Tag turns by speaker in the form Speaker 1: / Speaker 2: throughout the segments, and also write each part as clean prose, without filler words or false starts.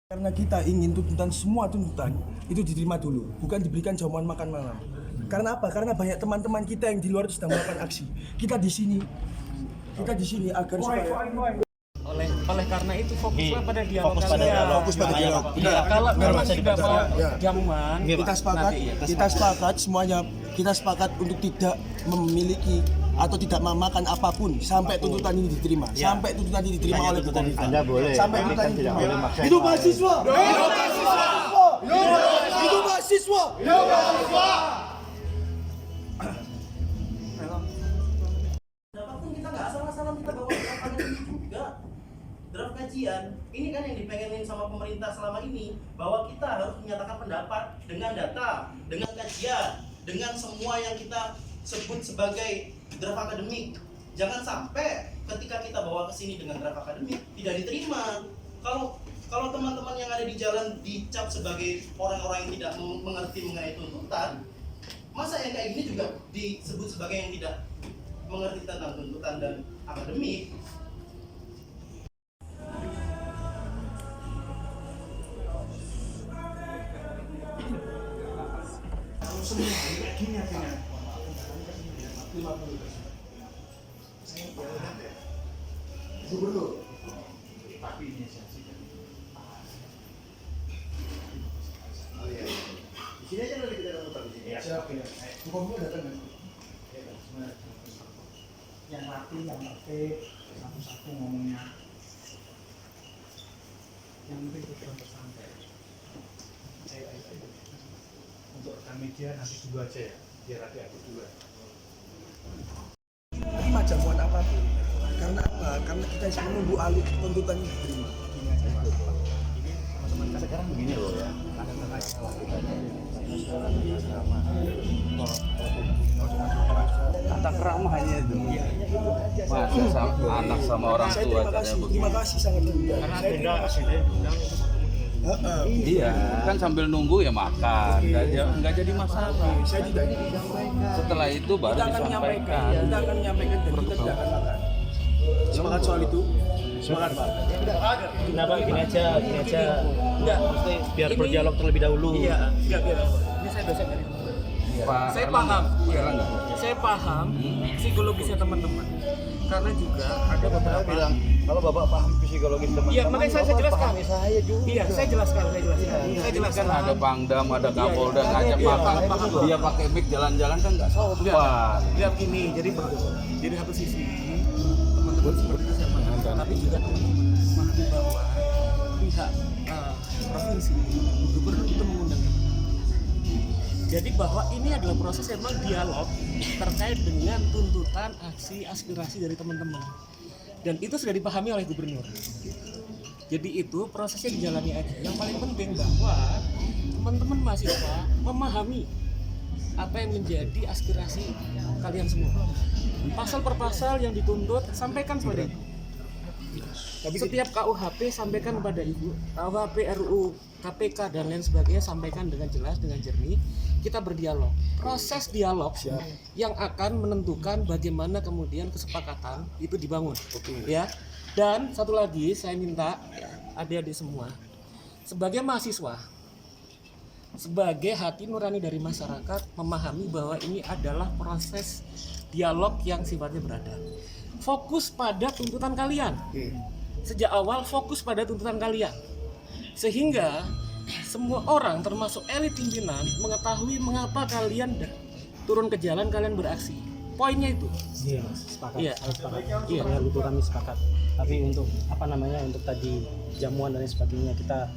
Speaker 1: Karena kita ingin semua tuntutan itu diterima dulu, bukan diberikan jamuan makan malam. Karena apa? Karena banyak teman-teman kita yang di luar itu sedang melakukan aksi. Kita di sini agar supaya
Speaker 2: oleh karena itu fokuslah pada dialog.
Speaker 1: fokus pada dialog.
Speaker 2: Kalau memang tidak mau jamuan,
Speaker 1: kita sepakat semuanya, kita sepakat untuk tidak memiliki atau tidak memakan apapun sampai tuntutan ini diterima. Sampai tuntutan ini diterima oleh Bukoviva.
Speaker 3: Anda boleh.
Speaker 1: Sampai tuntutan ini diterima. Hidup mahasiswa! Hidup mahasiswa! Hidup mahasiswa! Hidup mahasiswa!
Speaker 4: Berapapun kita nggak asal-asalan kita bawa draft akademik juga. Draft kajian, ini kan yang dipengenin sama pemerintah selama ini, bahwa kita harus menyatakan pendapat dengan data, dengan kajian, dengan semua yang kita sebut sebagai draft akademik. Jangan sampai ketika kita bawa ke sini dengan draft akademik tidak diterima. Kalau teman-teman yang ada di jalan dicap sebagai orang-orang yang tidak mengerti mengenai tuntutan, masa yang kayak gini juga disebut sebagai yang tidak mengerti tentang tuntutan dan akademik?
Speaker 1: Gubernur.
Speaker 3: Di sini aja nanti kita muter di sini.
Speaker 1: Siap ya. Gubernur datang kan?
Speaker 5: Yang rapi, yang tertib, satu-satu ngomongnya. Yang penting tujuan bersantai. Ayo. Untuk rekan media nanti dulu aja ya, biar adik-adik dulu.
Speaker 1: Terima jamuan apapun. Karena apa? Karena kita menunggu alur tuntutan ini diterima.
Speaker 3: Sekarang begini loh ya.
Speaker 6: Tata krama hanya itu. Masa sama anak sama orang
Speaker 1: Saya
Speaker 6: tua
Speaker 1: terima kasih sangat terima.
Speaker 5: Karena agenda aslinya diundang
Speaker 6: Iya, kan sambil nunggu ya makan, nggak jadi masalah.
Speaker 1: Saya tidak
Speaker 6: Setelah itu baru
Speaker 1: kita akan menyampaikan,
Speaker 6: disampaikan.
Speaker 1: dan kita tidak akan makan. Semangat soal itu. Semangat Pak.
Speaker 5: Kenapa gini aja.
Speaker 2: enggak.
Speaker 5: Mesti biar
Speaker 2: Ini-
Speaker 5: berdialog terlebih dahulu.
Speaker 2: Iya, enggak. Ini saya dosen dari
Speaker 6: Pak
Speaker 2: Saya
Speaker 6: Erlangga.
Speaker 2: paham.
Speaker 6: Erlangga.
Speaker 2: Saya paham psikologisnya teman-teman. Karena juga ada beberapa
Speaker 3: Bilang kalau Bapak paham psikologis teman-teman.
Speaker 2: Iya, makanya saya
Speaker 3: Bapak
Speaker 2: jelaskan.
Speaker 3: pahami saya juga.
Speaker 2: Iya, saya jelaskan. Saya jelaskan.
Speaker 6: Kan ada Pangdam, ada Kapolda ngajak
Speaker 2: Iya,
Speaker 6: makan,
Speaker 2: paham.
Speaker 6: dia pakai mic jalan-jalan kan nggak sopan.
Speaker 2: Lihat ini, jadi satu sisi teman-teman seperti itu saya paham, tapi juga teman-teman memahami bahwa pihak provinsi gubernur itu mengundang teman-teman. Jadi bahwa ini adalah proses memang dialog terkait dengan tuntutan aksi aspirasi dari teman-teman, dan itu sudah dipahami oleh gubernur. Jadi itu prosesnya dijalani aja. Yang paling penting bahwa teman-teman mahasiswa memahami apa yang menjadi aspirasi kalian semua. Pasal per pasal yang dituntut sampaikan seperti itu. Setiap KUHP sampaikan kepada Ibu, KUHP, RUU, KPK dan lain sebagainya sampaikan dengan jelas, dengan jernih. Kita berdialog. Proses dialog yang akan menentukan bagaimana kemudian kesepakatan itu dibangun. Ya. Dan satu lagi saya minta adik-adik semua, sebagai mahasiswa, sebagai hati nurani dari masyarakat, memahami bahwa ini adalah proses dialog yang sifatnya beradab. Fokus pada tuntutan kalian. Sejak awal fokus pada tuntutan kalian. Sehingga semua orang termasuk elit pimpinan mengetahui mengapa kalian turun ke jalan, kalian beraksi. Poinnya itu.
Speaker 5: Iya, sepakat.
Speaker 2: Iya.
Speaker 5: Saya sepakat.
Speaker 2: Iya.
Speaker 5: Dengan itu kami sepakat. Tapi untuk untuk tadi jamuan dan lain sebagainya kita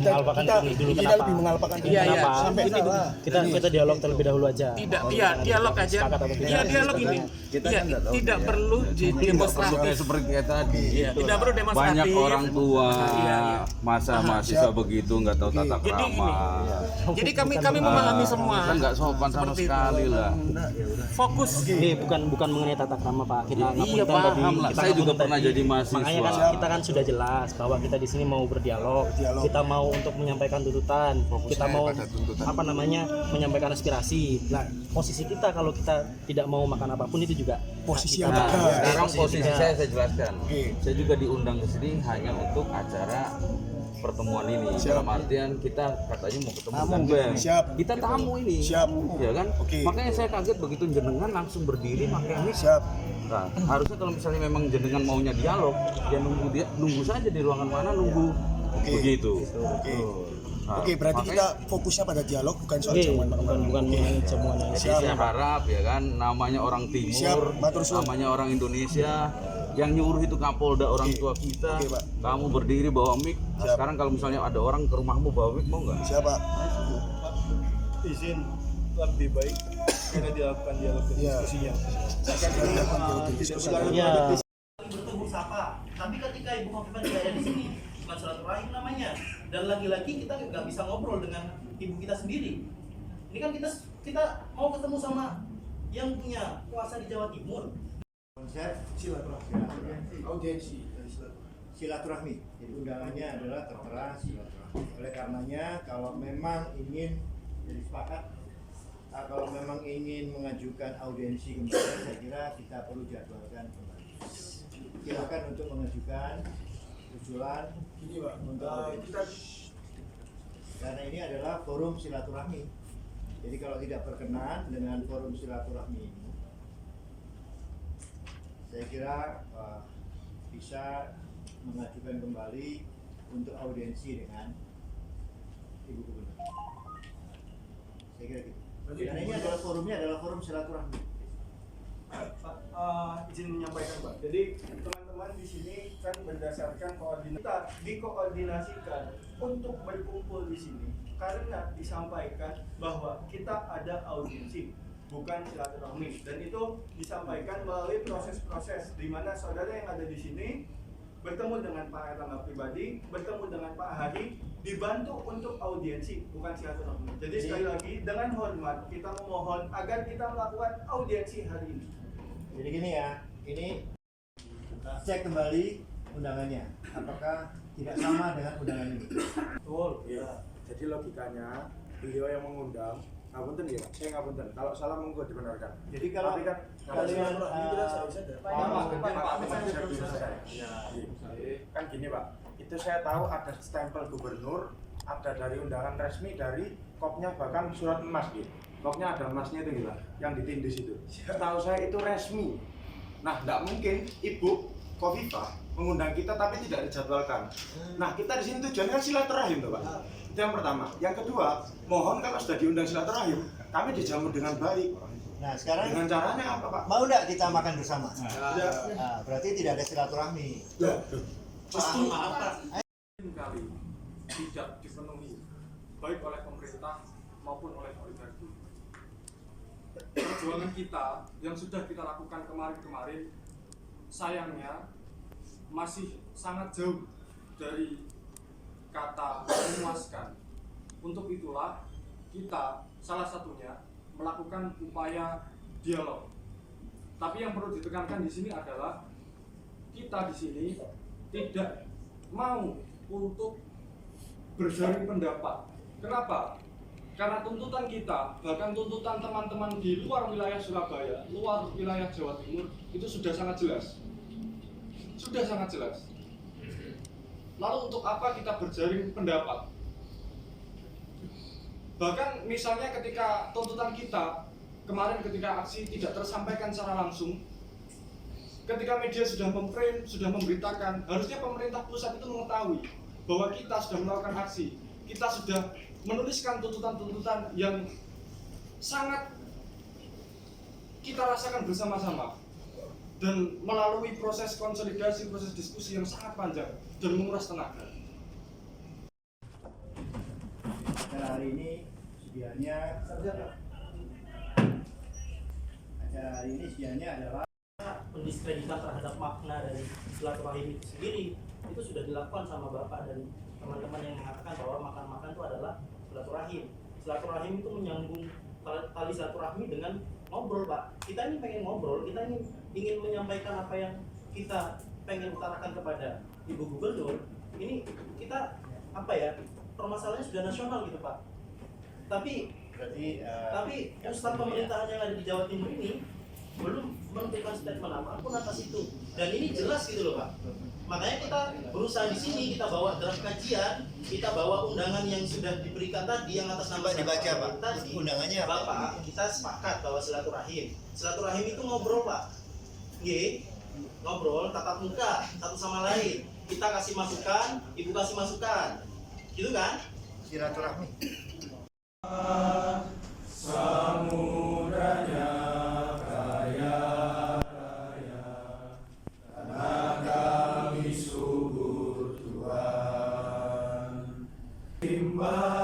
Speaker 5: mengalpakan ini dulu.
Speaker 1: kita
Speaker 5: Kenapa?
Speaker 1: lebih mengalpakan ini.
Speaker 2: Iya,
Speaker 5: Kenapa?
Speaker 1: Sampai
Speaker 2: Ini
Speaker 5: Kita dialog terlebih dahulu aja.
Speaker 2: Tidak, iya dialog aja.
Speaker 5: Sepakat atau tidak?
Speaker 2: Iya dialog ini. Iya, tidak perlu demonstratif.
Speaker 6: Seperti kayak tadi.
Speaker 2: Iya, tidak perlu demonstratif.
Speaker 6: Banyak orang tua,
Speaker 2: Iya.
Speaker 6: masa mahasiswa begitu nggak tahu tata
Speaker 2: Jadi ini.
Speaker 6: krama.
Speaker 2: Jadi kami memahami semua.
Speaker 6: Kan nggak sopan sama
Speaker 2: Seperti itu.
Speaker 6: sekali lah.
Speaker 2: Fokus.
Speaker 5: Ini bukan mengenai tata krama Pak. Kita
Speaker 6: Iya,
Speaker 5: ngapunten tadi,
Speaker 6: paham lah.
Speaker 5: kita
Speaker 6: Saya juga
Speaker 5: ngapunten
Speaker 6: pernah
Speaker 5: tadi.
Speaker 6: jadi mahasiswa.
Speaker 5: Makanya kan kita kan sudah jelas bahwa kita di sini mau berdialog, kita mau untuk menyampaikan tuntutan, kita mau menyampaikan aspirasi. Nah, posisi kita kalau kita tidak mau makan apapun itu juga
Speaker 1: posisi
Speaker 5: kita-
Speaker 1: yang
Speaker 6: Nah,
Speaker 1: tegas.
Speaker 6: sekarang
Speaker 5: posisi
Speaker 6: posisi
Speaker 5: kita.
Speaker 6: saya jelaskan. Saya juga diundang ke sini hanya untuk acara pertemuan ini. Dalam artian kita katanya mau ketemu
Speaker 1: Tamu.
Speaker 6: dengan BEM.
Speaker 1: Siap.
Speaker 6: Kita tamu ini.
Speaker 1: Siap.
Speaker 6: Ya kan?
Speaker 1: Oke.
Speaker 6: Makanya saya kaget begitu jenengan langsung berdiri pakai mic.
Speaker 1: Siap.
Speaker 6: Nah, harusnya kalau misalnya memang jenengan maunya dialog, ya nunggu saja di ruangan mana nunggu.
Speaker 1: Oke.
Speaker 6: Begitu.
Speaker 1: Oke.
Speaker 6: Nah,
Speaker 1: Oke, berarti
Speaker 6: makanya-
Speaker 1: kita fokusnya pada dialog bukan soal
Speaker 5: Oke,
Speaker 1: jamuan
Speaker 5: bukan
Speaker 1: makan.
Speaker 5: mengenai jamuan yang
Speaker 6: Jadi saya harap ya kan, namanya orang timur,
Speaker 1: Siap, matur suwun.
Speaker 6: namanya orang Indonesia, yang nyuruh itu Kapolda orang
Speaker 1: Oke.
Speaker 6: tua kita.
Speaker 1: Oke, Pak.
Speaker 6: Kamu berdiri bawa mic. Nah,
Speaker 1: Siap.
Speaker 6: sekarang kalau misalnya ada orang ke rumahmu bawa mic, mau nggak?
Speaker 1: Siapa?
Speaker 7: Izin lebih baik karena dilakukan dialog dan
Speaker 1: Iya.
Speaker 7: diskusinya.
Speaker 5: Iya.
Speaker 4: bertegur sapa. Tapi ketika Ibu Khofifah tidak ada di sini, bukan silaturahim namanya. Dan lagi-lagi kita nggak bisa ngobrol dengan ibu kita sendiri. Ini kan kita mau ketemu sama yang punya kuasa di Jawa Timur.
Speaker 3: Konsep
Speaker 1: Silaturahmi. Audiensi.
Speaker 3: silaturahmi. Jadi undangannya adalah tertera silaturahmi. Oleh karenanya kalau memang ingin jadi sepakat, kalau memang ingin mengajukan audiensi kembali, saya kira kita perlu jadwalkan kembali. Silakan untuk mengajukan usulan
Speaker 1: Ini Pak,
Speaker 3: untuk audiensi.
Speaker 1: kita
Speaker 3: Karena ini adalah forum silaturahmi. Jadi kalau tidak berkenan dengan forum silaturahmi ini, saya kira bisa mengajukan kembali untuk audiensi dengan Ibu Gubernur. Saya kira gitu. Karena ini adalah forumnya adalah forum silaturahmi.
Speaker 7: Izin menyampaikan Pak. Jadi teman-teman di sini kan berdasarkan kita dikoordinasikan untuk berkumpul di sini karena disampaikan bahwa kita ada audiensi bukan silaturahmi, dan itu disampaikan melalui proses-proses di mana saudara yang ada di sini bertemu dengan Pak Erlangga pribadi, bertemu dengan Pak Hadi, dibantu untuk audiensi bukan silaturahmi. Jadi sekali lagi dengan hormat kita memohon agar kita melakukan audiensi hari ini.
Speaker 3: Jadi gini ya, ini cek kembali undangannya, apakah tidak sama dengan undangan ini.
Speaker 7: Betul. Ya. Jadi logikanya beliau yang mengundang, ngapunten ya, saya ngapunten. Kalau salah monggo dibenarkan.
Speaker 3: Jadi kalau
Speaker 7: Tapi kan
Speaker 3: kalian
Speaker 7: kan gini Pak, itu saya tahu ada stempel gubernur, ada dari undangan resmi dari kopnya, bahkan surat emas gitu. Kopnya ada emasnya itu gila, yang ditindis itu. Setahu saya itu resmi. Nah, nggak mungkin Ibu Khofifah mengundang kita tapi tidak dijadwalkan. Nah, kita di sini tujuannya kan silaturahim, Pak. Itu yang pertama. Yang kedua, mohon kalau sudah diundang silaturahim, kami dijamu dengan baik.
Speaker 3: Nah sekarang
Speaker 7: Dengan caranya apa, Pak?
Speaker 3: mau nggak kita makan bersama? Nah, berarti tidak ada silaturahmi.
Speaker 4: Justru apa?
Speaker 7: Kali tidak dipenuhi baik oleh pemerintah maupun oleh oligarki. Perjuangan kita yang sudah kita lakukan kemarin-kemarin sayangnya masih sangat jauh dari kata memuaskan. Untuk itulah kita salah satunya melakukan upaya dialog. Tapi yang perlu ditekankan di sini adalah kita di sini tidak mau untuk bersaring pendapat. Kenapa? Karena tuntutan kita, bahkan tuntutan teman-teman di luar wilayah Surabaya, luar wilayah Jawa Timur, itu sudah sangat jelas. Sudah sangat jelas. Lalu untuk apa kita bersaring pendapat? Bahkan misalnya ketika tuntutan kita, kemarin ketika aksi tidak tersampaikan secara langsung, ketika media sudah memframe, sudah memberitakan, harusnya pemerintah pusat itu mengetahui bahwa kita sudah melakukan aksi. Kita sudah menuliskan tuntutan-tuntutan yang sangat kita rasakan bersama-sama, dan melalui proses konsolidasi, proses diskusi yang sangat panjang dan menguras tenaga.
Speaker 3: Acara hari ini sedianya adalah
Speaker 4: Pendiskreditasi terhadap makna dari silaturahim itu sendiri itu sudah dilakukan sama Bapak dan teman-teman yang mengatakan bahwa makan-makan itu adalah silaturahim. Silaturahim itu menyambung tali silaturahmi dengan ngobrol, Pak. Kita ini pengen ngobrol, kita ingin menyampaikan apa yang kita pengen utarakan kepada Ibu Gubernur. Ini kita apa ya? Permasalahannya sudah nasional gitu, Pak. Tapi Ustadz pemerintahan yang ada di Jawa Timur ini belum menentukan statement apapun atas itu, dan ini jelas gitu loh Pak. Makanya kita berusaha di sini, kita bawa draft kajian kita bawa undangan yang sudah diberikan tadi yang atas nama
Speaker 3: Coba dibaca, Pak.
Speaker 4: tadi.
Speaker 3: Undangannya apa?
Speaker 4: Bapak, kita sepakat bahwa silaturahim. Silaturahim itu ngobrol, Pak. Nggih. Ngobrol tatap muka satu sama lain. Kita kasih masukan, ibu kasih masukan. Gitu kan?
Speaker 3: Silaturahmi.
Speaker 1: Timba